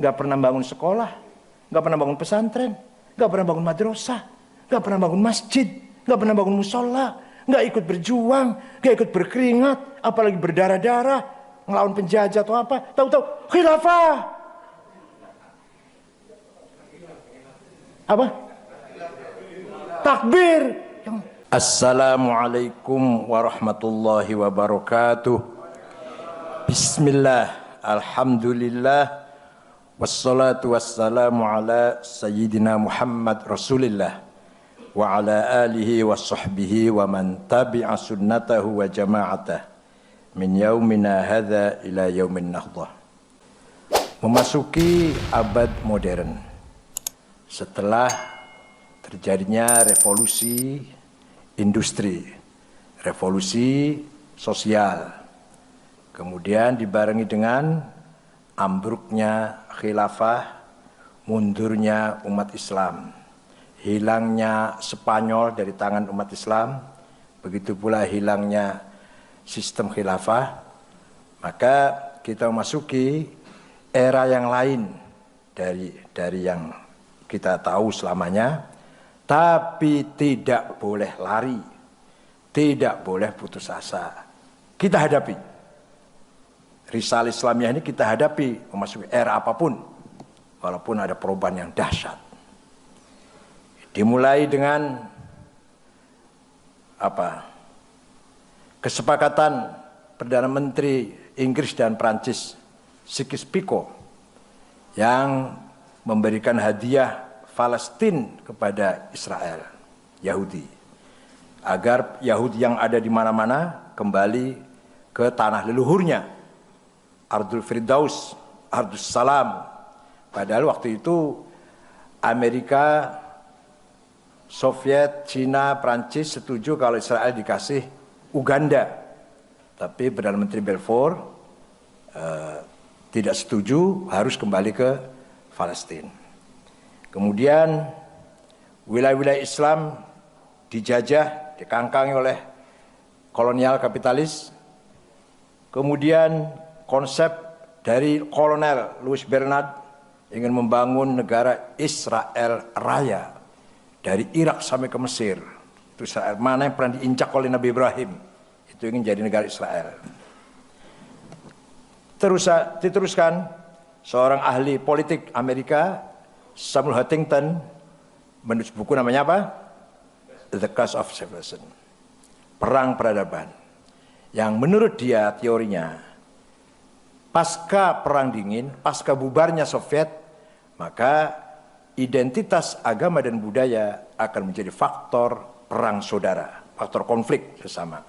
nggak pernah bangun sekolah, nggak pernah bangun pesantren, nggak pernah bangun madrasah, nggak pernah bangun masjid, nggak pernah bangun musola, nggak ikut berjuang, nggak ikut berkeringat, apalagi berdarah-darah ngelawan penjajah atau apa. Tahu-tahu khilafah. Apa? Takbir. Assalamualaikum warahmatullahi wabarakatuh. Bismillah, alhamdulillah, wassalatu wassalamu ala sayyidina Muhammad Rasulillah wa ala alihi wa sahbihi wa man tabi'a sunnatahu wa jama'atah min yaumina hadha ila yaumin nahdah. Memasuki abad modern, setelah terjadinya revolusi industri, revolusi sosial, kemudian dibarengi dengan ambruknya khilafah, mundurnya umat Islam, hilangnya Spanyol dari tangan umat Islam, begitu pula hilangnya sistem khilafah, maka kita memasuki era yang lain dari yang kita tahu selamanya. Tapi tidak boleh lari, tidak boleh putus asa. Kita hadapi. Risalah Islamiyah ini kita hadapi memasuki era apapun, walaupun ada perubahan yang dahsyat. Dimulai dengan kesepakatan Perdana Menteri Inggris dan Prancis Sykes-Picot yang memberikan hadiah Palestina kepada Israel, Yahudi, agar Yahudi yang ada di mana-mana kembali ke tanah leluhurnya, Ardul Firdaus, Ardus Salam. Padahal waktu itu Amerika, Soviet, Cina, Prancis setuju kalau Israel dikasih Uganda, tapi Perdana Menteri Balfour tidak setuju, harus kembali ke Palestina. Kemudian wilayah-wilayah Islam dijajah, dikangkangi oleh kolonial kapitalis. Kemudian konsep dari kolonel Louis Bernard ingin membangun negara Israel Raya dari Irak sampai ke Mesir. Itu Israel mana yang pernah diinjak oleh Nabi Ibrahim, itu ingin jadi negara Israel. Diteruskan seorang ahli politik Amerika, Samuel Huntington, menulis buku namanya apa? The Clash of Civilization, Perang Peradaban. Yang menurut dia teorinya, pasca Perang Dingin, pasca bubarnya Soviet, maka identitas agama dan budaya akan menjadi faktor perang saudara, faktor konflik sesama.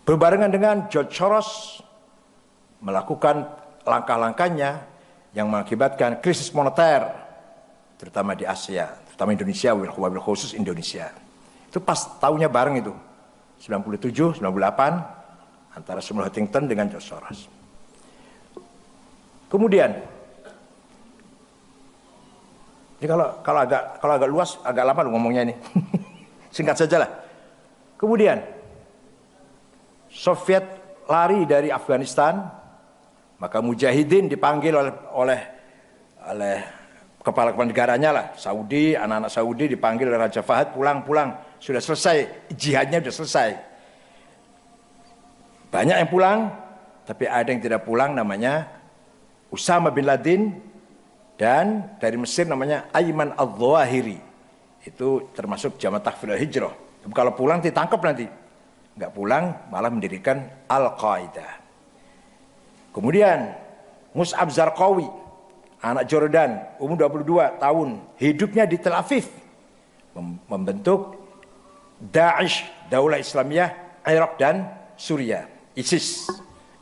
Berbarengan dengan George Soros melakukan langkah-langkahnya yang mengakibatkan krisis moneter, terutama di Asia, terutama Indonesia, wabil khusus Indonesia. Itu pas tahunnya bareng itu, 97, 98, antara Samuel Huntington dengan George Soros. Kemudian, ini kalau agak luas, agak lama ngomongnya ini, singkat saja lah. Kemudian, Soviet lari dari Afghanistan, maka mujahidin dipanggil oleh kepala negaranya lah, Saudi, anak-anak Saudi dipanggil oleh Raja Fahad, pulang, sudah selesai, jihadnya sudah selesai. Banyak yang pulang, tapi ada yang tidak pulang, namanya Usama bin Laden, dan dari Mesir namanya Ayman al-Zawahiri. Itu termasuk Jamaah Tahfidz Hijrah. Kalau pulang ditangkap nanti. Enggak pulang malah mendirikan Al-Qaeda. Kemudian Mus'ab Zarqawi, anak Jordan, umur 22 tahun, hidupnya di Tel Aviv, membentuk Daesh, Daulah Islamiyah, Irak dan Suriah, ISIS.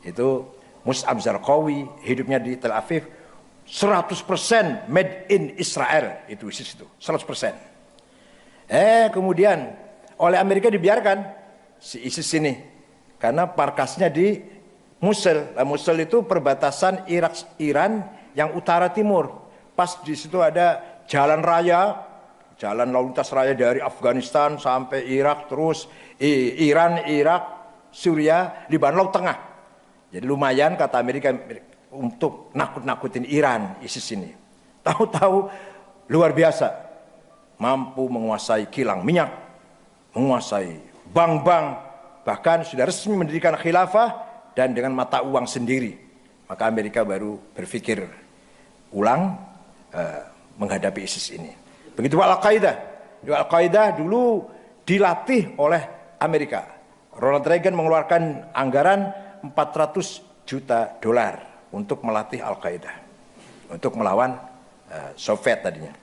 Itu Mus'ab Zarqawi, hidupnya di Tel Aviv, 100% made in Israel, itu ISIS itu, 100%. Kemudian oleh Amerika dibiarkan si ISIS ini, karena markasnya di Mosul. Mosul itu perbatasan Iran yang utara timur. Pas di situ ada jalan raya, jalan lalu lintas raya dari Afghanistan sampai Irak, terus Iran, Irak, Suriah, Libanon, Laut Tengah. Jadi lumayan kata Amerika, untuk nakut-nakutin Iran, ISIS ini. Tahu-tahu luar biasa, mampu menguasai kilang minyak, menguasai bank-bank, bahkan sudah resmi mendirikan khilafah dan dengan mata uang sendiri. Maka Amerika baru berpikir ulang menghadapi ISIS ini. Begitu Al-Qaeda. Al-Qaeda dulu dilatih oleh Amerika. Ronald Reagan mengeluarkan anggaran 400 juta dolar untuk melatih Al-Qaeda, untuk melawan Soviet tadinya.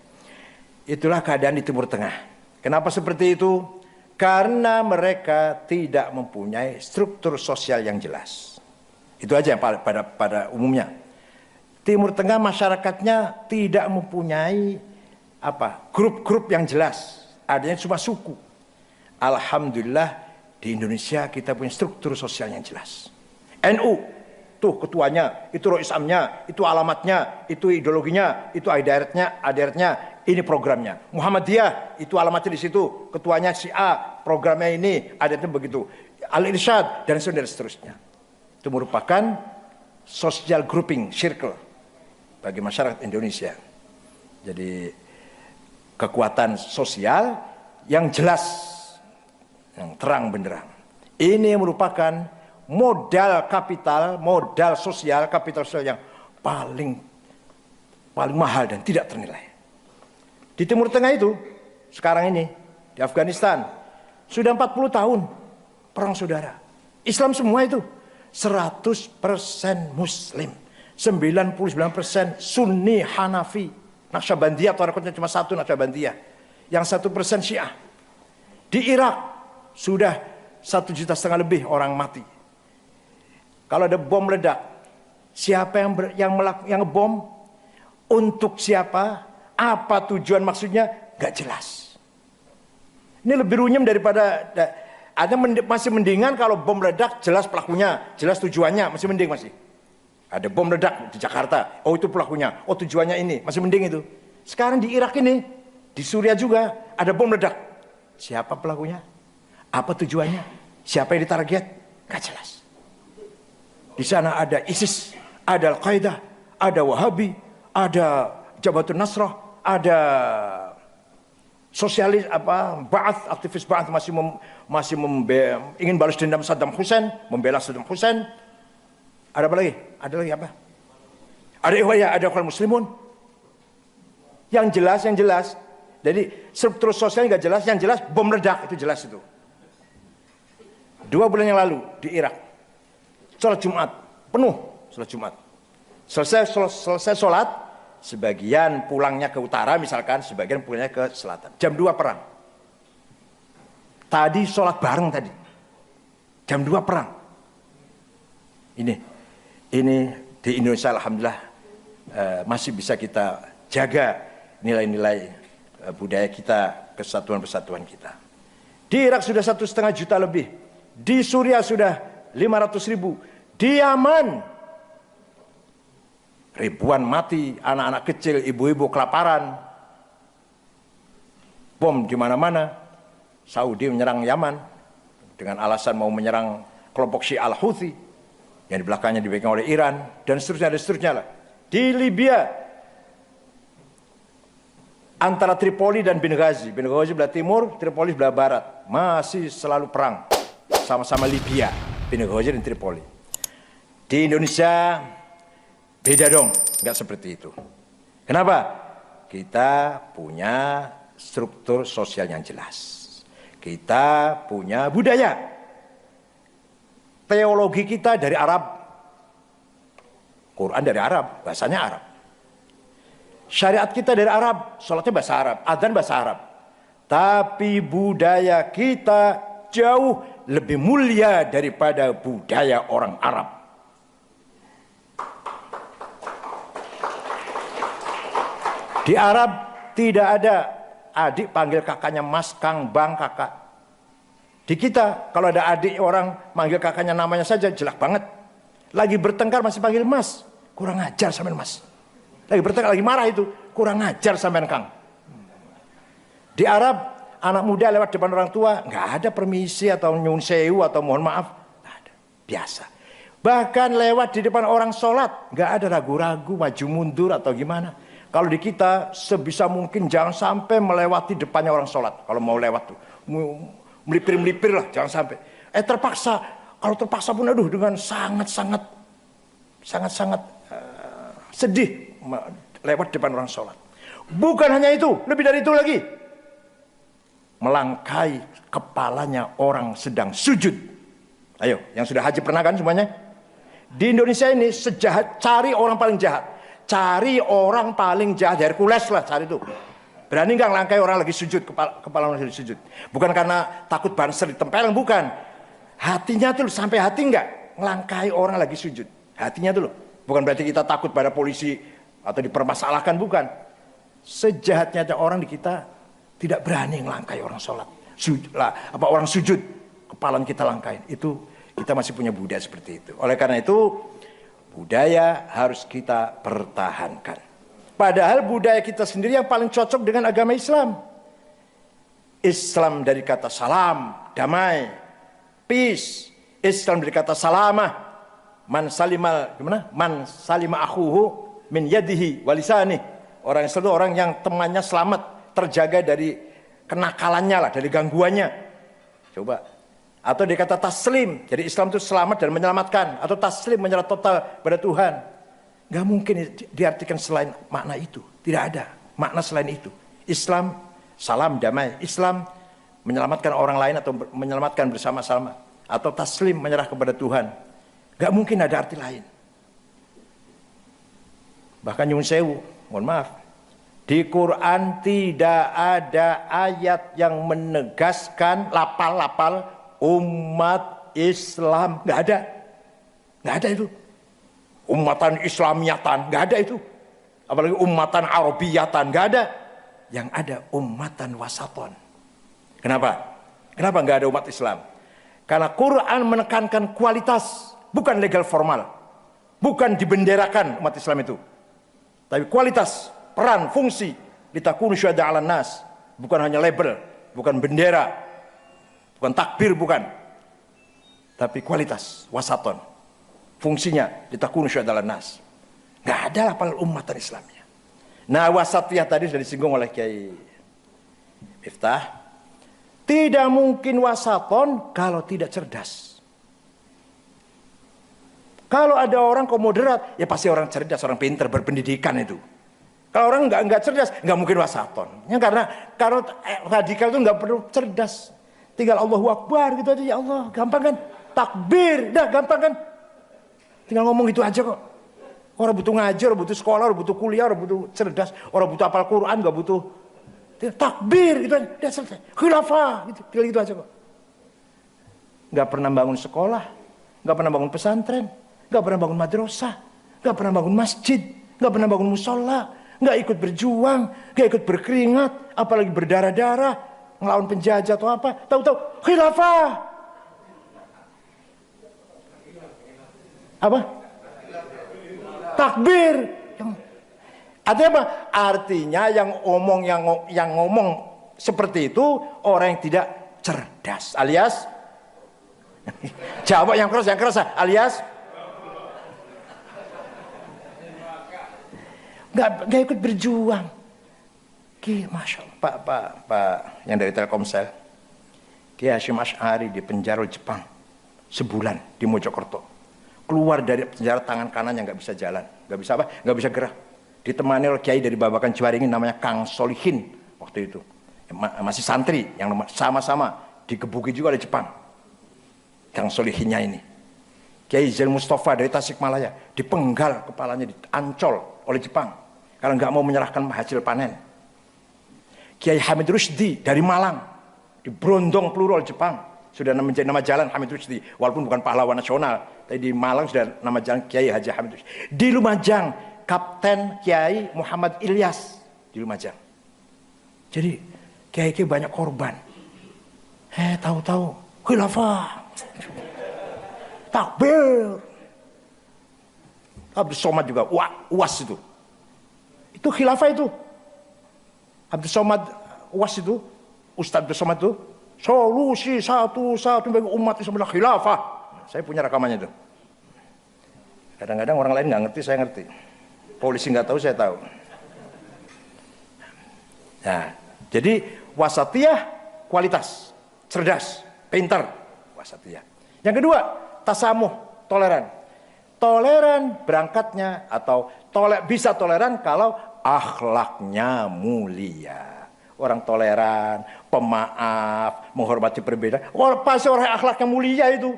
Itulah keadaan di Timur Tengah. Kenapa seperti itu? Karena mereka tidak mempunyai struktur sosial yang jelas. Itu aja pada umumnya. Timur Tengah masyarakatnya tidak mempunyai grup-grup yang jelas. Adanya cuma suku. Alhamdulillah di Indonesia kita punya struktur sosial yang jelas. NU, tuh ketuanya, itu roisamnya, itu alamatnya, itu ideologinya, itu adiaratnya, ini programnya. Muhammadiyah, itu alamatnya di situ, ketuanya si A, programnya ini, adiaratnya begitu. Al-Irsyad dan seterusnya. Itu merupakan social grouping circle bagi masyarakat Indonesia. Jadi kekuatan sosial yang jelas, yang terang benderang. Ini merupakan modal kapital, modal sosial, kapital sosial yang paling mahal dan tidak ternilai. Di Timur Tengah itu, sekarang ini, di Afghanistan, sudah 40 tahun perang saudara. Islam semua itu 100% Muslim, 99% Sunni Hanafi, Naqsyabandiyah, tarekatnya cuma satu Naqsyabandiyah, yang 1% Syiah. Di Irak sudah 1,5 juta lebih orang mati. Kalau ada bom meledak, siapa yang ngebom? Untuk siapa? Apa tujuan maksudnya? Gak jelas. Ini lebih runyem daripada masih mendingan kalau bom meledak jelas pelakunya, jelas tujuannya, masih mending masih. Ada bom meledak di Jakarta, oh itu pelakunya, oh tujuannya ini, masih mending itu. Sekarang di Irak ini, di Suriah juga ada bom meledak. Siapa pelakunya? Apa tujuannya? Siapa yang ditarget? Gak jelas. Di sana ada ISIS, ada Al-Qaeda, ada Wahabi, ada Jabhatun Nasrah, ada sosialis Ba'ath, aktivis Ba'ath masih ingin balas dendam Saddam Hussein, membela Saddam Hussein. Ada apa lagi? Ada lagi apa? Ada Ikhwan Muslimun. Yang jelas. Jadi struktur sosial nggak jelas, yang jelas bom meledak itu jelas itu. 2 bulan yang lalu di Irak. Sholat Jumat, penuh sholat Jumat. Selesai sholat, sebagian pulangnya ke utara misalkan, sebagian pulangnya ke selatan. Jam 2 perang. Tadi sholat bareng tadi. Jam 2 perang. Ini di Indonesia alhamdulillah masih bisa kita jaga nilai-nilai budaya kita, kesatuan-persatuan kita. Di Irak sudah 1,5 juta lebih. Di Suriah sudah 500.000, di Yaman ribuan mati, anak-anak kecil, ibu-ibu kelaparan, bom di mana-mana. Saudi menyerang Yaman dengan alasan mau menyerang kelompok Syiah Al-Houthi yang di belakangnya dipegang oleh Iran dan seterusnya lah. Di Libya antara Tripoli dan Benghazi belah timur, Tripoli belah barat, masih selalu perang sama-sama Libya. Benghazi dan Tripoli. Di Indonesia beda dong, nggak seperti itu. Kenapa? Kita punya struktur sosial yang jelas. Kita punya budaya. Teologi kita dari Arab. Quran dari Arab, bahasanya Arab. Syariat kita dari Arab, sholatnya bahasa Arab, adzan bahasa Arab. Tapi budaya kita jauh lebih mulia daripada budaya orang Arab. Di Arab tidak ada adik panggil kakaknya mas, kang, bang, kakak. Di kita kalau ada adik orang manggil kakaknya namanya saja jelek banget. Lagi bertengkar masih panggil mas, kurang ajar sampean mas. Lagi bertengkar, lagi marah itu, kurang ajar sampean kang. Di Arab anak muda lewat depan orang tua, nggak ada permisi atau nyun sewu atau mohon maaf, nggak ada, biasa. Bahkan lewat di depan orang sholat, nggak ada ragu-ragu, maju mundur atau gimana. Kalau di kita sebisa mungkin jangan sampai melewati depannya orang sholat. Kalau mau lewat tuh, melipir-melipir lah, jangan sampai. Terpaksa, kalau terpaksa pun aduh dengan sangat-sangat sedih lewat depan orang sholat. Bukan hanya itu, lebih dari itu lagi. Melangkai kepalanya orang sedang sujud. Ayo, yang sudah haji pernah kan semuanya? Di Indonesia ini sejahat, cari orang paling jahat. Cari orang paling jahat, Hercules lah cari itu. Berani nggak ngelangkai orang lagi sujud, kepala orang lagi sujud. Bukan karena takut banser ditempeleng, bukan. Hatinya tuh sampai hati nggak ngelangkai orang lagi sujud. Hatinya tuh loh. Bukan berarti kita takut pada polisi atau dipermasalahkan, bukan. Sejahatnya orang di kita tidak berani ngelangkai orang sholat. Orang sujud, kepala kita langkain. Itu kita masih punya budaya seperti itu. Oleh karena itu, budaya harus kita pertahankan. Padahal budaya kita sendiri yang paling cocok dengan agama Islam. Islam dari kata salam, damai, peace. Islam dari kata salamah, man salima akhuhu min yadihi walisani. Orang Islam itu orang yang temannya selamat, terjaga dari kenakalannya lah, dari gangguannya. Coba. Atau dikata taslim, jadi Islam itu selamat dan menyelamatkan. Atau taslim, menyerah total pada Tuhan. Gak mungkin diartikan selain makna itu. Tidak ada makna selain itu. Islam, salam, damai. Islam, menyelamatkan orang lain atau menyelamatkan bersama-sama. Atau taslim, menyerah kepada Tuhan. Gak mungkin ada arti lain. Bahkan Nyun Sewu, mohon maaf, di Quran tidak ada ayat yang menegaskan lapal-lapal umat Islam. Nggak ada itu. Umatan Islamiyatan, nggak ada itu. Apalagi umatan Arabiyatan, nggak ada. Yang ada umatan wasaton. Kenapa nggak ada umat Islam? Karena Quran menekankan kualitas, bukan legal formal, bukan dibenderakan umat Islam itu, tapi kualitas, peran, fungsi. Litakunu syuhada 'alan nas, bukan hanya label, bukan bendera, bukan takbir, bukan, tapi kualitas, wasaton. Fungsinya litakunu syuhada 'alan nas. Nggak ada lapal umatan Islamnya. Nah, wasatiyah tadi sudah disinggung oleh Kiai Miftah. Tidak mungkin wasaton kalau tidak cerdas. Kalau ada orang kok moderat, ya pasti orang cerdas, orang pintar, berpendidikan itu. Kalau orang nggak cerdas, nggak mungkin wasaton. Ya, karena kalau radikal itu nggak perlu cerdas. Tinggal Allahu Akbar gitu aja, ya Allah, gampang kan? Takbir, dah gampang kan? Tinggal ngomong gitu aja kok. Orang butuh ngajar, orang butuh sekolah, orang butuh kuliah, orang butuh cerdas, orang butuh hafal Quran, nggak butuh takbir gitu aja, udah selesai. Khilafah gitu, tinggal gitu aja kok. Nggak pernah bangun sekolah, nggak pernah bangun pesantren, nggak pernah bangun madrasah, nggak pernah bangun masjid, nggak pernah bangun musola, nggak ikut berjuang, nggak ikut berkeringat, apalagi berdarah-darah, ngelawan penjajah atau apa. Tahu-tahu khilafah. Apa? Takbir. Artinya apa? Artinya yang ngomong seperti itu orang yang tidak cerdas, alias jawab yang keras, alias nggak ikut berjuang. Masya Allah, Pak yang dari Telkomsel, Kiai Hasyim Asy'ari di penjara Jepang sebulan di Mojokerto. Keluar dari penjara tangan kanannya nggak bisa jalan, nggak bisa apa, nggak bisa gerak. Ditemani oleh Kiai dari Babakan Ciwaringin namanya Kang Solihin waktu itu, masih santri yang sama-sama digebuki juga oleh Jepang. Kang Solihinnya ini, Kiai Zain Mustafa dari Tasikmalaya dipenggal kepalanya, diancol oleh Jepang karena nggak mau menyerahkan hasil panen. Kiai Hamid Rusdi dari Malang diberondong peluru oleh Jepang, sudah menjadi nama jalan Hamid Rusdi, walaupun bukan pahlawan nasional, tapi di Malang sudah nama jalan Kiai Haji Hamid Rusdi. Di Lumajang Kapten Kiai Muhammad Ilyas di Lumajang. Jadi Kiai banyak korban. Tahu-tahu khilafah, takbir. Abdul Somad juga UAS itu khilafah itu. Abdul Somad UAS itu, Ustadz Abdul Somad itu solusi satu bagi umat Islam adalah khilafah. Saya punya rekamannya itu. Kadang-kadang orang lain nggak ngerti, saya ngerti. Polisi nggak tahu, saya tahu. Nah, jadi wasatiyah kualitas, cerdas, pintar, wasatiyah. Yang kedua, tasamuh, toleran. Toleran berangkatnya atau bisa toleran kalau akhlaknya mulia. Orang toleran, pemaaf, menghormati perbedaan. Pasti orang akhlaknya mulia itu.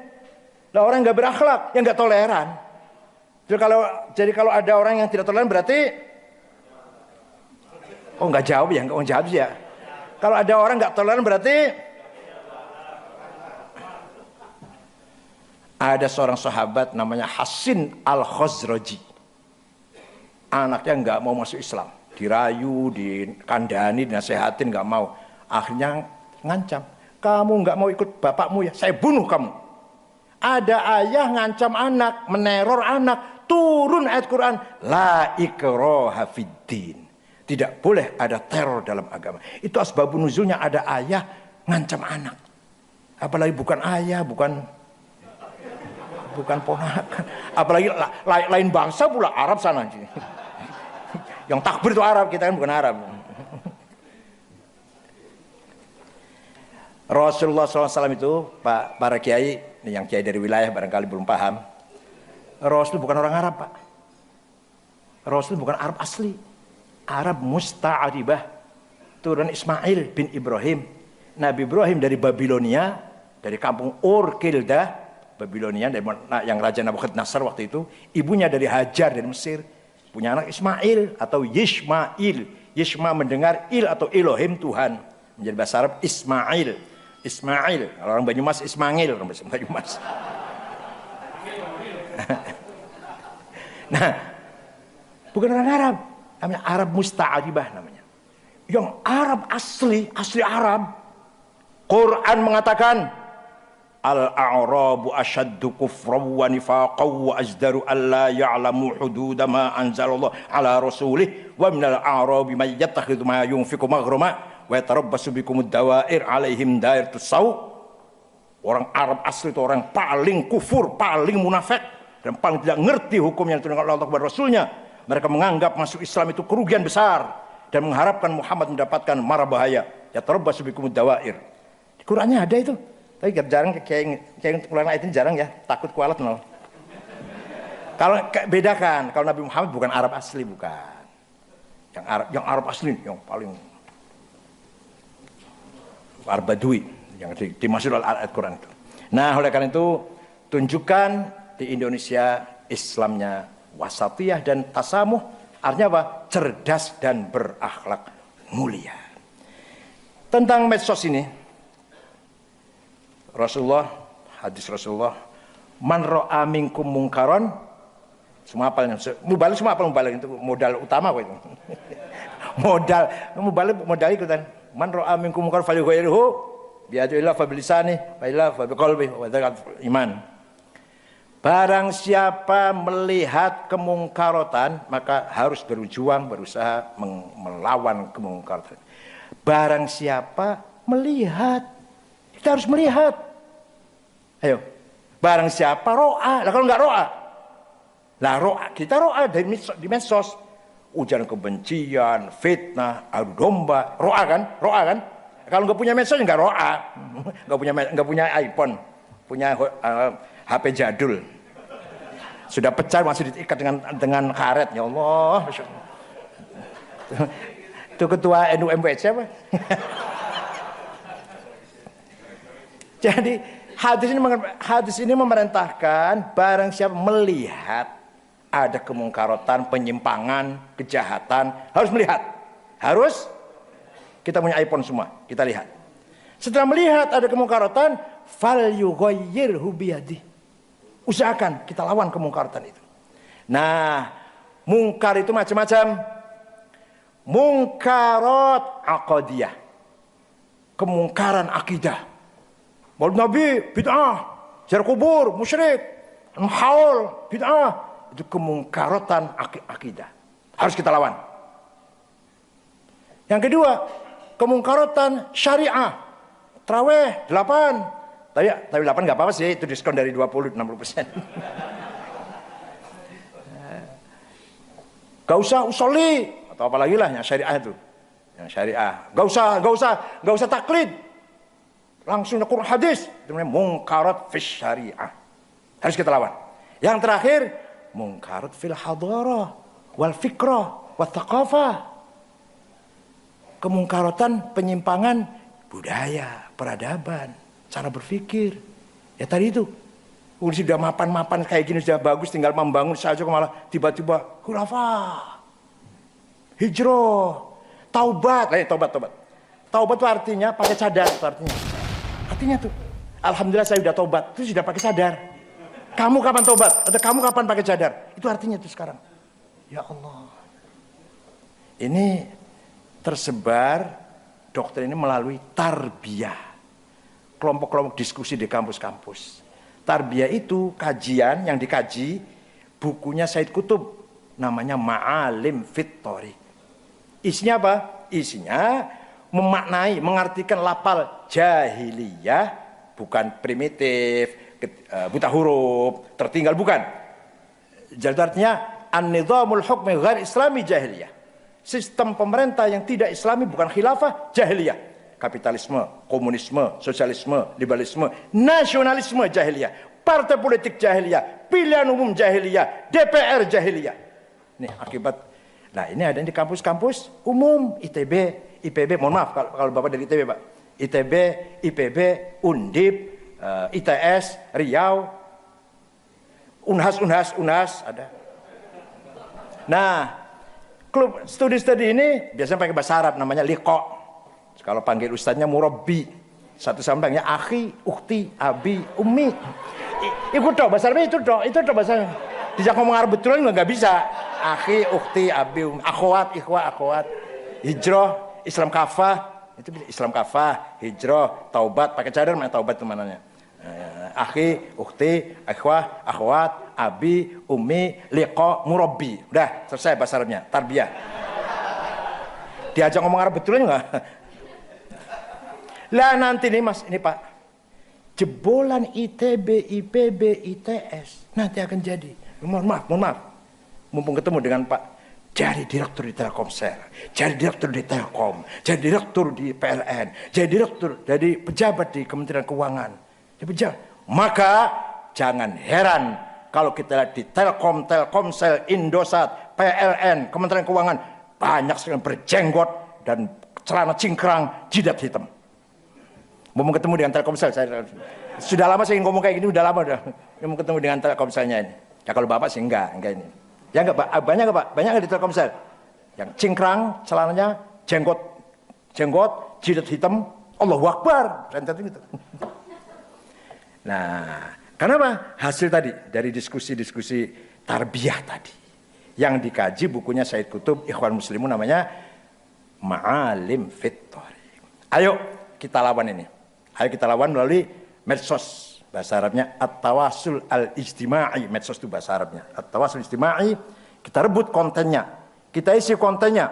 Nah, orang nggak berakhlak, yang nggak toleran. Jadi kalau ada orang yang tidak toleran berarti, oh nggak jawab ya, nggak jawab sih ya. Kalau ada orang nggak toleran berarti ada seorang sahabat namanya Hasin Al-Khazraji. Anaknya nggak mau masuk Islam, dirayu, dikandani, dinasehatin nggak mau. Akhirnya ngancam, kamu nggak mau ikut bapakmu ya, saya bunuh kamu. Ada ayah ngancam anak, meneror anak. Turun ayat Quran, la ikraha fiddin. Tidak boleh ada teror dalam agama. Itu asbabun nuzulnya ada ayah ngancam anak. Apalagi bukan ayah, bukan ponakan. Apalagi lain bangsa pula, Arab sana. Yang takbir itu Arab, kita kan bukan Arab. Rasulullah SAW itu, para kiai, yang kiai dari wilayah barangkali belum paham. Rasul bukan orang Arab, Pak. Rasul bukan Arab asli. Arab musta'aribah. Turun Ismail bin Ibrahim. Nabi Ibrahim dari Babilonia, dari kampung Ur Kildah, Babilonia, yang Raja Nabukadnezar waktu itu. Ibunya dari Hajar dari Mesir. Punya anak Ismail atau Yishmail. Yishma mendengar il atau Elohim Tuhan. Menjadi bahasa Arab Ismail. Ismail. Kalau orang Banyumas Ismail, orang Banyumas. Nah, bukan orang Arab, namanya Arab musta'aribah namanya. Yang Arab asli Arab. Quran mengatakan al-a'rabu ashaddu kufran wa nifaqan wa ajdaru alla ya'lamu hudud ma anzalallahu ala rasulih wa minal a'rabi may yattakhidhu ma yunfiqu maghrama wa yatarabbasu bikumud dawair alaihim dairatus saw. Orang Arab asli itu orang paling kufur, paling munafik, dan paling tidak ngerti hukum yang diturunkan oleh Allah kepada Rasulnya. Mereka menganggap masuk Islam itu kerugian besar dan mengharapkan Muhammad mendapatkan mara bahaya. Ya tarabbasu bikumud dawair. Di Qur'annya ada itu. Tapi jarang kayak ulama ayat ini jarang ya, takut kualat nol. Kalau bedakan, kalau Nabi Muhammad bukan Arab asli, bukan. Yang Arab asli yang paling Arab Badui yang dimaksud oleh ayat Quran itu. Nah, oleh karena itu tunjukkan di Indonesia Islamnya wasatiyah dan tasamuh, artinya apa? Cerdas dan berakhlak mulia. Tentang medsos ini, hadis Rasulullah, man ra'a minkum mungkaron, semua apalnya, semua apal itu modal utama kok itu. modal ikutan. Man ra'a minkum mungkaron falyughayyirhu bi'adillah fabilisani wa fabiqalbi wa dzakal iman. Barang siapa melihat kemungkarotan, maka harus berjuang, berusaha melawan kemungkarotan. Barang siapa melihat, kita harus melihat. Ayo, barang siapa ro'a, lah kalau nggak ro'a, kita ro'a di medsos, ujaran kebencian, fitnah, adu domba, ro'a kan? Kalau nggak punya medsos nggak ro'a, nggak punya iPhone, punya HP jadul, sudah pecah masih diikat dengan karet, ya Allah. Itu ketua NU-MPC apa? Jadi hadis ini memerintahkan barang siapa melihat ada kemungkarotan, penyimpangan, kejahatan, harus melihat. Harus, kita punya iPhone semua, kita lihat. Setelah melihat ada kemungkarotan, falyughayyirhu biyadihi. Usahakan kita lawan kemungkarotan itu. Nah, mungkar itu macam-macam. Mungkarat aqadiyah, kemungkaran akidah. Maulid Nabi bid'ah, ziarah kubur musyrik, haul bid'ah, itu kemungkaratan akidah. Harus kita lawan. Yang kedua, kemungkaratan syariah. Tarawih 8. Tapi 8 enggak apa-apa sih, itu diskon dari 20 60%. Gak usah usolli atau apalagi lah yang syariah itu. Yang syariah. Gak usah taklid. Langsung Quran hadis. Itu namanya munkarat fis syariah. Harus kita lawan. Yang terakhir, munkarat fil hadarah wal fikrah wal thaqafah. Kemungkaratan, penyimpangan budaya, peradaban, cara berpikir. Ya tadi itu. Sudah mapan-mapan kayak gini sudah bagus, tinggal membangun saja malah tiba-tiba khilafah. Hijrah, taubat. Taubat itu artinya pakai cadar itu artinya. Artinya tuh, alhamdulillah saya sudah taubat, itu sudah pakai cadar. Kamu kapan taubat? Atau kamu kapan pakai cadar? Itu artinya tuh sekarang. Ya Allah. Ini tersebar doktrin ini melalui tarbiyah. Kelompok-kelompok diskusi di kampus-kampus. Tarbiyah itu kajian yang dikaji, bukunya Said Qutb, namanya Ma'alim fit Thoriq. Isinya apa? Isinya memaknai, mengartikan lapal jahiliyah, bukan primitif, buta huruf, tertinggal, bukan. Jadi artinya an-nizamul hukmi ghair islami jahiliyah. Sistem pemerintah yang tidak islami bukan khilafah, jahiliyah. Kapitalisme, komunisme, sosialisme, liberalisme, nasionalisme jahiliyah, partai politik jahiliyah, pilihan umum jahiliyah, DPR jahiliyah. Nih akibat. Nah ini ada di kampus-kampus umum, ITB, IPB, mohon maaf kalau Bapak dari ITB Pak. ITB, IPB, Undip, ITS, Riau, Unhas ada. Nah, klub studi-studi ini biasanya pakai bahasa Arab, namanya liqa. Kalau panggil ustadznya murabbi, satu sampai ya akhi, ukhti, abi, ummi. Ikut dong bahasa Arab itu dong bahasa. Dijak ngomong Arab betulan nggak bisa. Akhi, ukhti, abi, ummi, akhwat, ikhwah, akhwat. Hijrah, Islam kafah, itu Islam kafah, hijrah, taubat, pakai cadar mana taubat itu mananya. Akhi, ukhti, ikhwah, akhwat, abi, ummi, liqa, murabbi. Udah selesai bahasa Arabnya, tarbiyah. Diajak ngomong Arab betulan nggak? Lah nanti nih Mas, ini Pak, jebolan ITB, IPB, ITS nanti akan jadi. Mohon maaf, mumpung ketemu dengan Pak, jadi direktur di Telkomsel, jadi direktur di Telkom, jadi direktur di PLN, jadi direktur, jadi pejabat di Kementerian Keuangan, jadi pejabat. Maka jangan heran kalau kita lihat di Telkom, Telkomsel, Indosat, PLN, Kementerian Keuangan banyak sekali berjenggot dan celana cingkrang, jidat hitam. Mau ketemu dengan Telkomsel, saya sudah lama saya ngomong kayak gini, udah lama udah mau ketemu dengan Telkomselnya ini. Ya kalau Bapak sih enggak ini. Ya enggak Pak, banyak enggak Pak? Banyak enggak di Telkomsel? Yang cingkrang, celananya jenggot, jidat hitam, Allahu Akbar, rentet gitu. Nah, kenapa? Hasil tadi dari diskusi-diskusi tarbiyah tadi. Yang dikaji bukunya Said Qutb, Ikhwan Muslimun, namanya Ma'alim fit Thoriq. Ayo kita lawan ini. Ayo kita lawan melalui medsos. Bahasa Arabnya at-tawasul al-ijtima'i. Medsos itu bahasa Arabnya. At-tawasul ijtima'i. Kita rebut kontennya. Kita isi kontennya.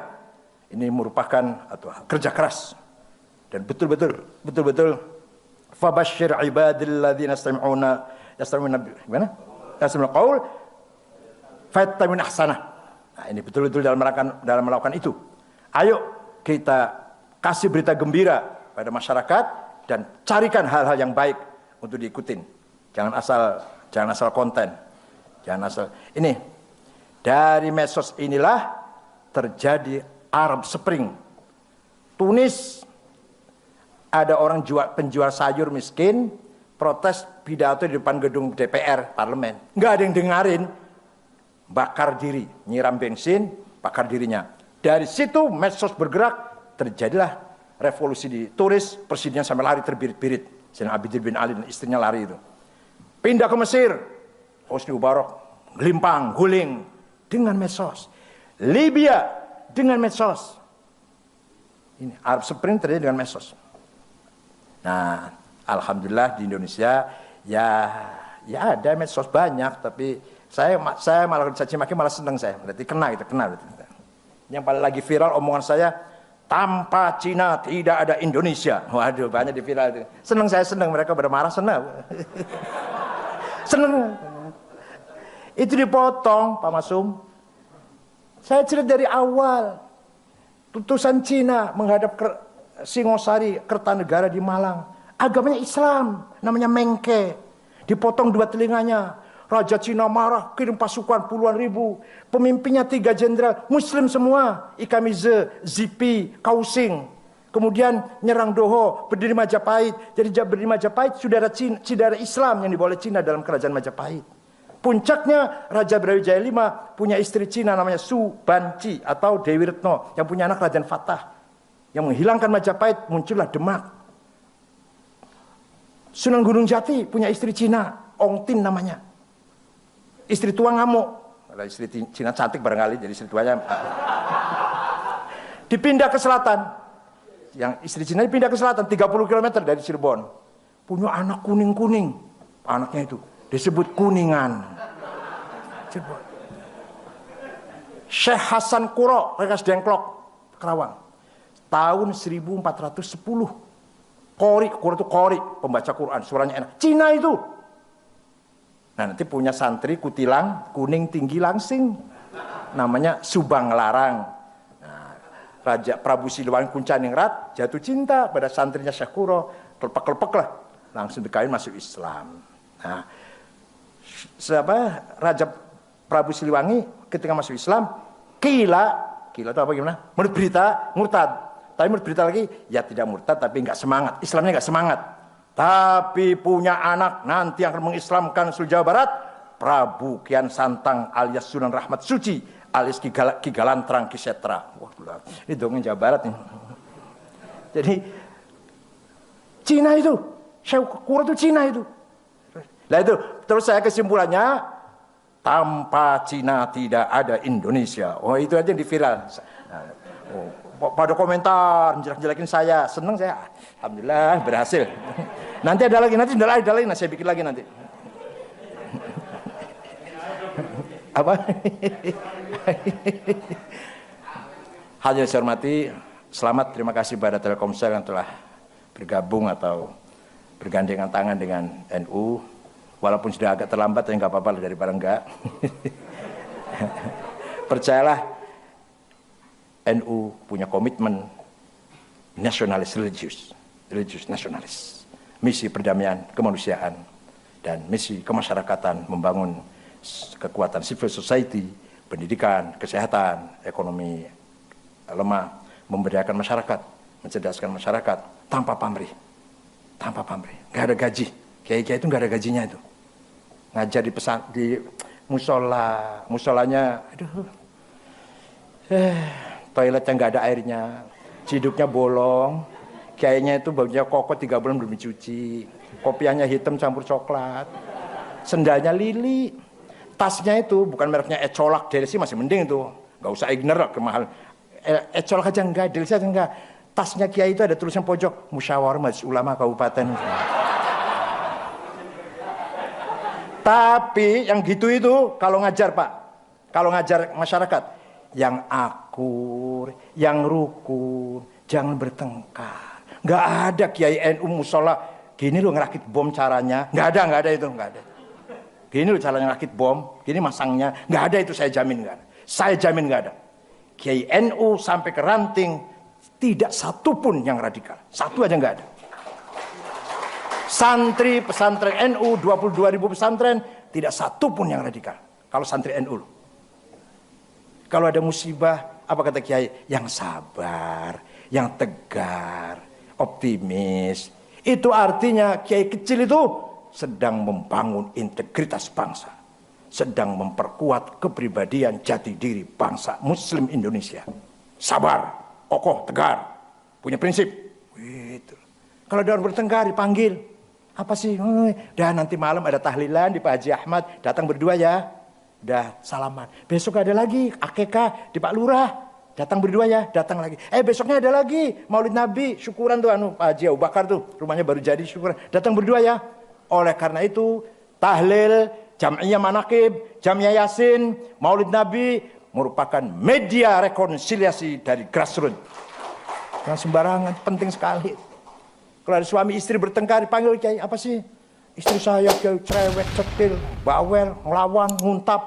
Ini merupakan kerja keras. Dan betul-betul fabashshir ibadil ladzina yastami'una gimana? Yastami'una qaul fayattabi'una ahsanah. Nah, ini betul-betul dalam melakukan itu. Ayo kita kasih berita gembira pada masyarakat dan carikan hal-hal yang baik untuk diikutin. Jangan asal konten. Jangan asal. Ini dari medsos inilah terjadi Arab Spring. Tunis ada orang penjual sayur miskin protes pidato di depan gedung DPR parlemen. Nggak ada yang dengerin. Bakar diri, nyiram bensin, bakar dirinya. Dari situ medsos bergerak, terjadilah revolusi di Tunis, presidennya sampai lari terbirit-birit. Sayyidina Abidin bin Ali dan istrinya lari itu. Pindah ke Mesir, Hosni Mubarak, gelimpang, guling dengan medsos. Libya dengan medsos. Ini Arab Spring terjadi dengan medsos. Nah, alhamdulillah di Indonesia ya ada medsos banyak, tapi saya malah caci maki malah seneng saya. Berarti kena. Yang paling lagi viral omongan saya, tanpa Cina tidak ada Indonesia. Waduh, banyak di viral itu. Saya senang mereka bermarah, senang. Senang. Itu dipotong, Pak Masum. Saya cerita dari awal. Utusan Cina menghadap Singosari, Kertanegara di Malang. Agamanya Islam, namanya Mengke. Dipotong 2 telinganya. Raja Cina marah, kirim pasukan puluhan ribu. Pemimpinnya 3 jenderal, Muslim semua. Ikamize, Zipi, Kausing. Kemudian nyerang Doho, berdiri Majapahit. Jadi berdiri Majapahit, saudara Islam yang dibawa oleh Cina dalam kerajaan Majapahit. Puncaknya Raja Brawijaya V punya istri Cina namanya Su Banci atau Dewi Retno yang punya anak Raden Fatah. Yang menghilangkan Majapahit, muncullah Demak. Sunan Gunung Jati punya istri Cina, Ong Tin namanya. Istri tua ngamuk. Istri Cina cantik barangkali, jadi istri tuanya. Dipindah ke selatan. Yang istri Cina dipindah ke selatan, 30 km dari Cirebon. Punya anak kuning-kuning. Anaknya itu disebut Kuningan. Cirebon. Syekh Hasan Kuro, Rekas Dengklok, Kerawang. Tahun 1410. Qori, Kuro itu Qori, pembaca Quran, suaranya enak. Cina itu. Nah, nanti punya santri kutilang, kuning tinggi langsing. Namanya Subang Larang. Nah, Raja Prabu Siliwangi Kuncaningrat jatuh cinta pada santrinya Syekh Kuro. Kelepek-kelepek lah. Langsung dikawin masuk Islam. Nah, Raja Prabu Siliwangi ketika masuk Islam, kila itu apa gimana? Menurut berita murtad. Tapi menurut berita lagi, ya tidak murtad tapi nggak semangat. Islamnya nggak semangat. Tapi punya anak nanti yang akan mengislamkan seluruh Jawa Barat, Prabu Kian Santang alias Sunan Rahmat Suci alias Ki Galantrang Ki Setra. Wah, ini dongeng Jawa Barat nih. Jadi Cina itu, Syekh Kuro itu Cina itu. Nah itu, terus saya kesimpulannya, tanpa Cina tidak ada Indonesia. Oh itu aja yang di viral. Pada komentar, jelek-jelekin saya, seneng saya. Alhamdulillah berhasil. Nanti ada lagi, nanti ada lagi, saya bikin lagi nanti. Apa? Hadirin saya hormati, selamat, terima kasih pada Telkomsel yang telah bergabung atau bergandengan tangan dengan NU. Walaupun sudah agak terlambat, ya nggak apa-apa daripada enggak. Percayalah, NU punya komitmen nasionalis religius nasionalis, misi perdamaian kemanusiaan dan misi kemasyarakatan, membangun kekuatan civil society, pendidikan, kesehatan, ekonomi lemah, memberdayakan masyarakat, mencerdaskan masyarakat tanpa pamrih, nggak ada gaji. Kiai-kiai itu nggak ada gajinya itu. Ngajar di musolanya, toiletnya nggak ada airnya, ciduknya bolong, kiainya itu bajunya kokot 3 bulan belum dicuci, kopiahnya hitam campur coklat, sendalnya lili, tasnya itu bukan mereknya Ecolak, Delsi masih mending itu, nggak usah ignore ke mahal. Ecolak aja enggak, Delsi aja enggak. Tasnya kiai itu ada tulisan pojok Musyawarah Majelis Ulama Kabupaten. Tapi yang gitu itu kalau ngajar Pak, kalau ngajar masyarakat, yang akur, yang rukun, jangan bertengkar. Nggak ada Kiai NU musola, gini lo ngerakit bom caranya, nggak ada itu, nggak ada. Gini lo caranya ngerakit bom, gini masangnya, nggak ada itu, saya jamin nggak ada. Saya jamin nggak ada. Kiai NU sampai ke ranting, tidak satu pun yang radikal, satu aja nggak ada. Santri pesantren NU 22.000 pesantren tidak satu pun yang radikal. Kalau santri NU, kalau ada musibah, apa kata Kiai? Yang sabar, yang tegar, optimis. Itu artinya Kiai kecil itu sedang membangun integritas bangsa, sedang memperkuat kepribadian jati diri bangsa Muslim Indonesia. Sabar, kokoh, tegar, punya prinsip. Gitu. Kalau ada orang bertengkar dipanggil. Apa sih? Dah nanti malam ada tahlilan di Pak Haji Ahmad, datang berdua ya. Dah salaman. Besok ada lagi akekah di Pak Lurah, datang berdua ya, datang lagi. Besoknya ada lagi Maulid Nabi, syukuran tuh Pak Haji Abu Bakar tuh, rumahnya baru jadi, syukuran. Datang berdua ya. Oleh karena itu, tahlil, Jam'iyah Manaqib, Jam'iyah Yasin, Maulid Nabi merupakan media rekonsiliasi dari grassroots. Jangan sembarangan, penting sekali. Kalau ada suami istri bertengkar dipanggil Kiai, apa sih? Istri saya Kiai cerewet, cetil, bawel, ngelawan, nguntap.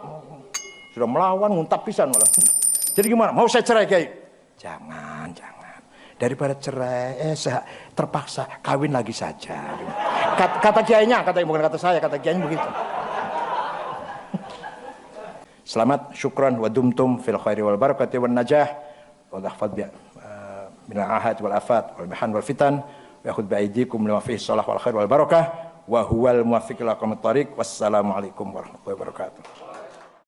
Sudah melawan, nguntap pisan malah. Jadi gimana? Mau saya cerai Kiai? Jangan. Daripada cerai, terpaksa kawin lagi saja. Kata kiainya, bukan kata saya, kata kiainya begitu. Selamat, syukran wa dumtum fil khairi wal barakati wan najah wal ahfad bi min al ahad wal afat wal mihan wal fitan wa yakhud bi aydikum lima fihi shalah wal khair wal barakah wa huwal muwaffiq ila aqwamit thariq. Wassalamu alaikum warahmatullahi wabarakatuh.